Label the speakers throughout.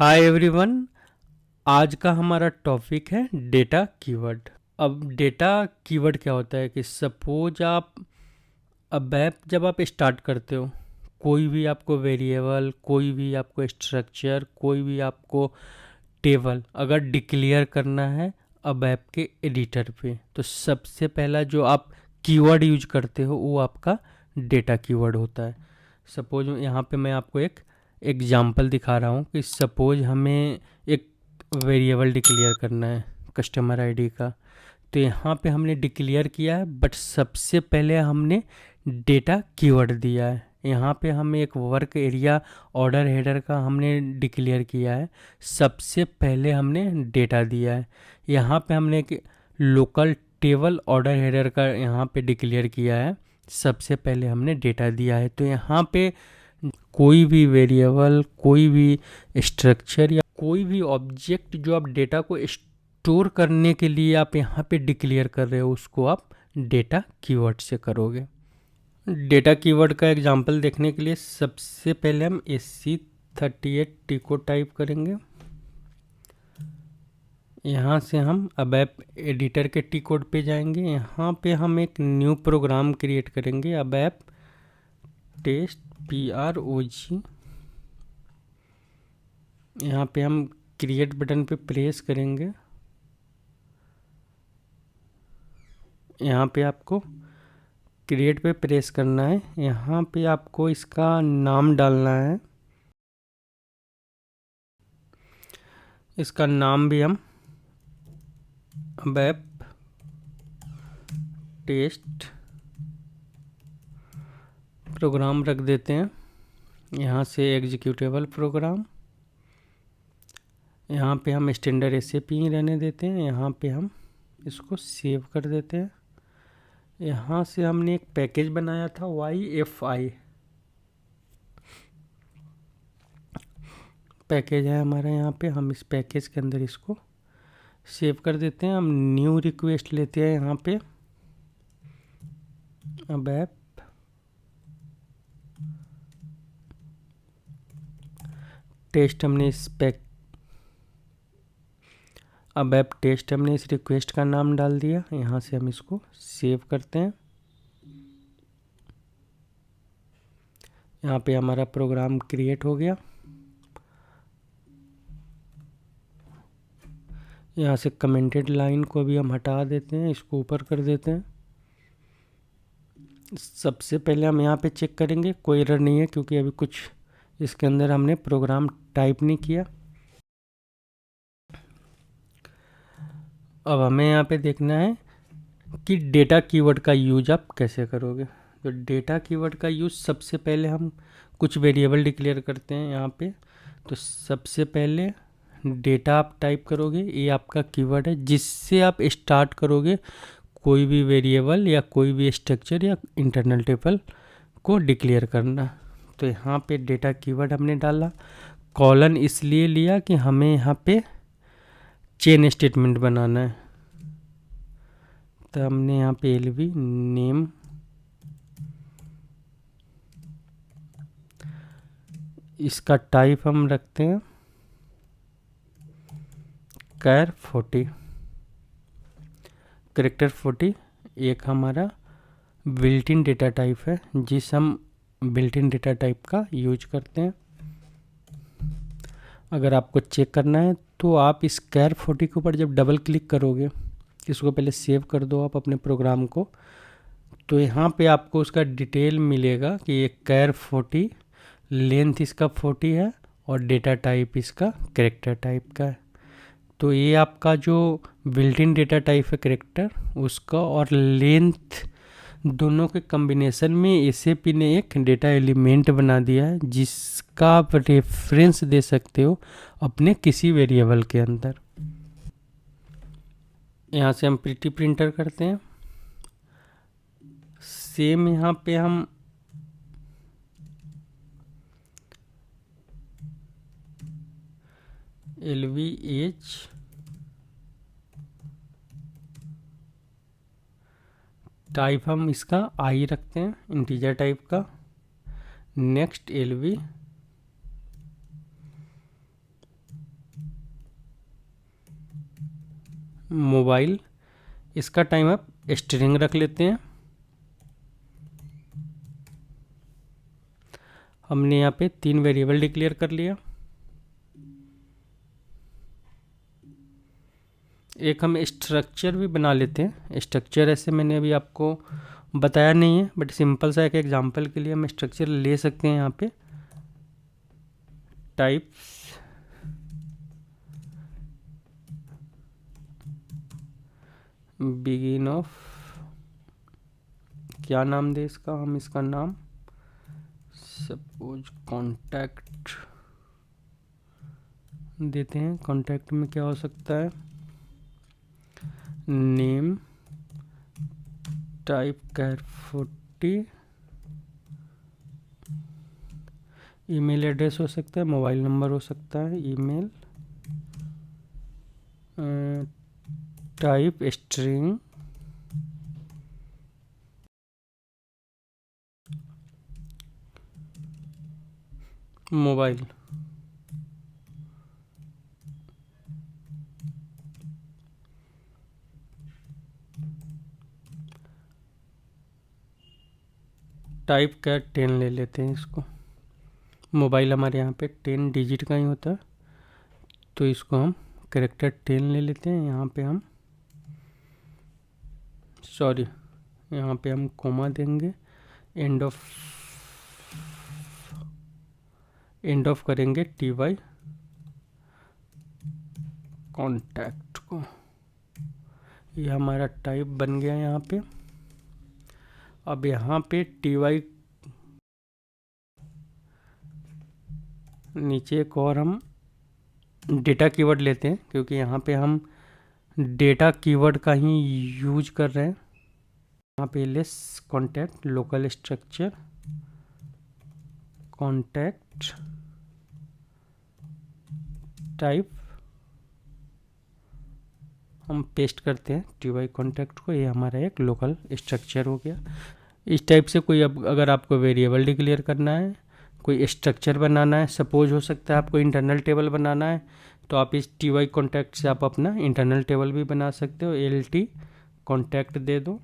Speaker 1: Hi everyone. आज का हमारा टॉपिक है डेटा कीवर्ड। अब डेटा कीवर्ड क्या होता है कि सपोज आप अब ऐप जब आप स्टार्ट करते हो, कोई भी आपको वेरिएबल, कोई भी आपको स्ट्रक्चर, कोई भी आपको टेबल अगर डिक्लेयर करना है अब ऐप के एडिटर पे, तो सबसे पहला जो आप कीवर्ड यूज करते हो वो आपका डेटा कीवर्ड होता है। सपोज यहाँ पे मैं आपको एक एग्जांपल दिखा रहा हूँ कि सपोज हमें एक वेरिएबल डिक्लेयर करना है कस्टमर आईडी का। तो यहाँ पे हमने डिक्लेयर किया है, बट सबसे पहले हमने डेटा कीवर्ड दिया है। यहाँ पे हमें एक वर्क एरिया ऑर्डर हेडर का हमने डिक्लेयर किया है, सबसे पहले हमने डेटा दिया है। यहाँ पे हमने एक लोकल टेबल ऑर्डर हेडर का यहाँ पे डिक्लेयर किया है, सबसे पहले हमने डेटा दिया है। तो यहाँ पे कोई भी वेरिएबल, कोई भी स्ट्रक्चर या कोई भी ऑब्जेक्ट जो आप डेटा को स्टोर करने के लिए आप यहाँ पे डिक्लेयर कर रहे हो, उसको आप डेटा कीवर्ड से करोगे। डेटा कीवर्ड का एग्जांपल देखने के लिए सबसे पहले हम SC38T को टाइप करेंगे। यहाँ से हम अब ऐप एडिटर के टी कोड पे जाएंगे। यहाँ पे हम एक न्यू प्रोग्राम क्रिएट करेंगे, अब ऐप टेस्ट PROG। यहाँ पे हम क्रिएट बटन पे प्रेस करेंगे। यहाँ पे आपको क्रिएट पे प्रेस करना है। यहाँ पे आपको इसका नाम डालना है। इसका नाम भी हम वेब टेस्ट प्रोग्राम रख देते हैं। यहाँ से एग्जीक्यूटेबल प्रोग्राम, यहाँ पे हम स्टैंडर्ड SAP ही रहने देते हैं। यहाँ पे हम इसको सेव कर देते हैं। यहाँ से हमने एक पैकेज बनाया था YFI पैकेज है हमारा। यहाँ पे हम इस पैकेज के अंदर इसको सेव कर देते हैं। हम न्यू रिक्वेस्ट लेते हैं यहाँ पे, अब ऐप टेस्ट हमने अब ऐप टेस्ट हमने इस रिक्वेस्ट का नाम डाल दिया। यहाँ से हम इसको सेव करते हैं। यहाँ पे हमारा प्रोग्राम क्रिएट हो गया। यहाँ से कमेंटेड लाइन को भी हम हटा देते हैं, इसको ऊपर कर देते हैं। सबसे पहले हम यहाँ पे चेक करेंगे कोई एरर नहीं है, क्योंकि अभी कुछ इसके अंदर हमने प्रोग्राम टाइप नहीं किया। अब हमें यहाँ पे देखना है कि डेटा कीवर्ड का यूज आप कैसे करोगे। तो डेटा कीवर्ड का यूज सबसे पहले हम कुछ वेरिएबल डिक्लेयर करते हैं यहाँ पे। तो सबसे पहले डेटा आप टाइप करोगे, ये आपका कीवर्ड है जिससे आप स्टार्ट करोगे कोई भी वेरिएबल या कोई भी स्ट्रक्चर या इंटरनल टेबल को डिक्लेयर करना। तो यहाँ पे डेटा कीवर्ड हमने डाला। कॉलन इसलिए लिया कि हमें यहाँ पे चेन स्टेटमेंट बनाना है। तो हमने यहाँ पे LV नेम, इसका टाइप हम रखते हैं कैर 40 करेक्टर 40। एक हमारा बिल्ट इन डेटा टाइप है जिस हम बिल्ट इन डेटा टाइप का यूज करते हैं। अगर आपको चेक करना है तो आप इस कैर 40 के ऊपर जब डबल क्लिक करोगे, इसको पहले सेव कर दो आप अपने प्रोग्राम को, तो यहाँ पे आपको उसका डिटेल मिलेगा कि ये कैर 40, लेंथ इसका 40 है और डेटा टाइप इसका कैरेक्टर टाइप का है। तो ये आपका जो बिल्ट इन डेटा टाइप है कैरेक्टर, उसका और लेंथ दोनों के कॉम्बिनेशन में SAP ने एक डेटा एलिमेंट बना दिया है जिसका आप रेफरेंस दे सकते हो अपने किसी वेरिएबल के अंदर। यहाँ से हम प्रिटी प्रिंटर करते हैं। सेम यहाँ पे हम LVH टाइप हम इसका आई रखते हैं, इंटीजर टाइप का। नेक्स्ट LV मोबाइल, इसका टाइम आप स्ट्रिंग रख लेते हैं। हमने यहाँ पे 3 वेरिएबल डिक्लेयर कर लिया। एक हम स्ट्रक्चर भी बना लेते हैं। स्ट्रक्चर ऐसे मैंने अभी आपको बताया नहीं है, बट सिंपल सा एक एग्जांपल के लिए हम स्ट्रक्चर ले सकते हैं। यहाँ पे टाइप्स बिगिन ऑफ, क्या नाम दे इसका, हम इसका नाम सपोज कॉन्टैक्ट देते हैं। कॉन्टैक्ट में क्या हो सकता है, name, type char 40, email address हो सकता है, मोबाइल नंबर हो सकता है, email, type string, mobile. Type char 10 ले लेते हैं इसको। मोबाइल हमारे यहाँ पे 10 डिजिट का ही होता है, तो इसको हम कैरेक्टर 10 ले लेते हैं। यहाँ पे हम यहाँ पे हम कोमा देंगे, एंड ऑफ करेंगे TY कॉन्टैक्ट को। ये हमारा टाइप बन गया यहाँ पे। अब यहाँ पे TY नीचे एक और हम डेटा कीवर्ड लेते हैं, क्योंकि यहाँ पे हम डेटा कीवर्ड का ही यूज कर रहे हैं। यहाँ पे less contact, local structure, contact type हम पेस्ट करते हैं TY कॉन्टैक्ट को। ये हमारा एक लोकल स्ट्रक्चर हो गया। इस टाइप से कोई अब अगर आपको वेरिएबल डिक्लेयर करना है, कोई स्ट्रक्चर बनाना है, सपोज हो सकता है आपको इंटरनल टेबल बनाना है, तो आप इस TY कॉन्टैक्ट से आप अपना इंटरनल टेबल भी बना सकते हो। LT कॉन्टैक्ट दे दो,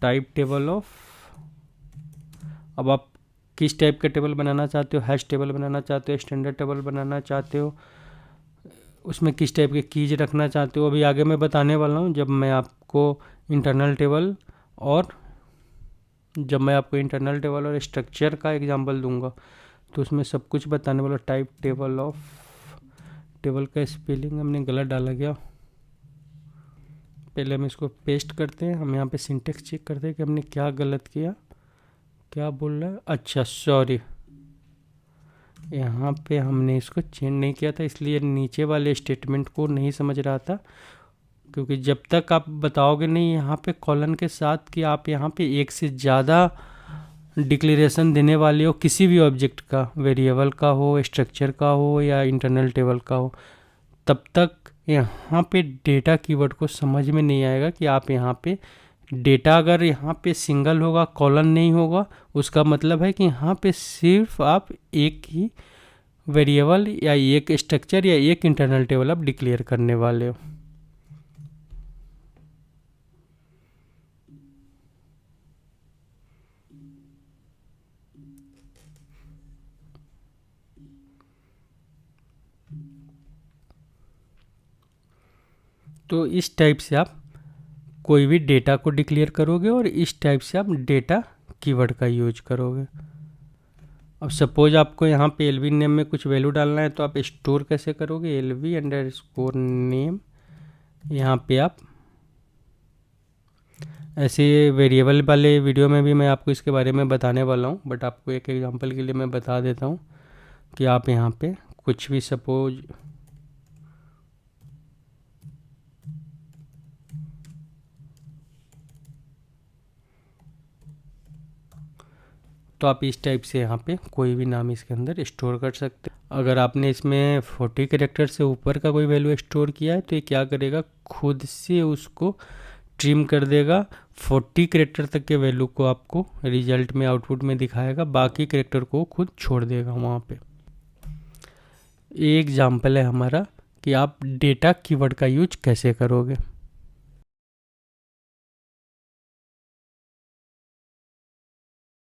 Speaker 1: टाइप टेबल ऑफ। अब आप किस टाइप का टेबल बनाना चाहते हो, हैश टेबल बनाना चाहते हो, स्टैंडर्ड टेबल बनाना चाहते हो, उसमें किस टाइप के कीज रखना चाहते हो, अभी आगे मैं बताने वाला हूँ। जब मैं आपको इंटरनल टेबल और स्ट्रक्चर का एग्जांपल दूंगा, तो उसमें सब कुछ बताने वाला। टाइप टेबल ऑफ, टेबल का स्पेलिंग हमने गलत डाला गया, पहले हम इसको पेस्ट करते हैं। हम यहाँ पे सिंटेक्स चेक करते हैं कि हमने क्या गलत किया, क्या बोल रहा है। अच्छा सॉरी, यहाँ पे हमने इसको चेंज नहीं किया था, इसलिए नीचे वाले स्टेटमेंट को नहीं समझ रहा था। क्योंकि जब तक आप बताओगे नहीं यहाँ पे कॉलन के साथ कि आप यहाँ पे एक से ज़्यादा डिक्लेरेशन देने वाले हो किसी भी ऑब्जेक्ट का, वेरिएबल का हो, स्ट्रक्चर का हो या इंटरनल टेबल का हो, तब तक यहाँ पे डेटा कीवर्ड को समझ में नहीं आएगा कि आप यहाँ पे डेटा अगर यहाँ पे सिंगल होगा, कॉलन नहीं होगा, उसका मतलब है कि यहाँ पे सिर्फ आप एक ही वेरिएबल या एक स्ट्रक्चर या एक इंटरनल टेबल आप डिक्लेयर करने वाले हो। तो इस टाइप से आप कोई भी डेटा को डिक्लेयर करोगे और इस टाइप से आप डेटा कीवर्ड का यूज करोगे। अब सपोज आपको यहाँ पे LV नेम में कुछ वैल्यू डालना है, तो आप स्टोर कैसे करोगे, LV_name। यहाँ पे आप ऐसे वेरिएबल वाले वीडियो में भी मैं आपको इसके बारे में बताने वाला हूँ, बट आपको एक एग्जांपल के लिए मैं बता देता हूँ कि आप यहाँ पे कुछ भी सपोज तो आप इस टाइप से यहाँ पे कोई भी नाम इसके अंदर स्टोर कर सकते हैं। अगर आपने इसमें 40 कैरेक्टर से ऊपर का कोई वैल्यू स्टोर किया है, तो ये क्या करेगा, खुद से उसको ट्रिम कर देगा 40 कैरेक्टर तक के वैल्यू को आपको रिजल्ट में आउटपुट में दिखाएगा, बाकी कैरेक्टर को खुद छोड़ देगा वहाँ पे। ये एग्जाम्पल है हमारा कि आप डेटा कीवर्ड का यूज कैसे करोगे।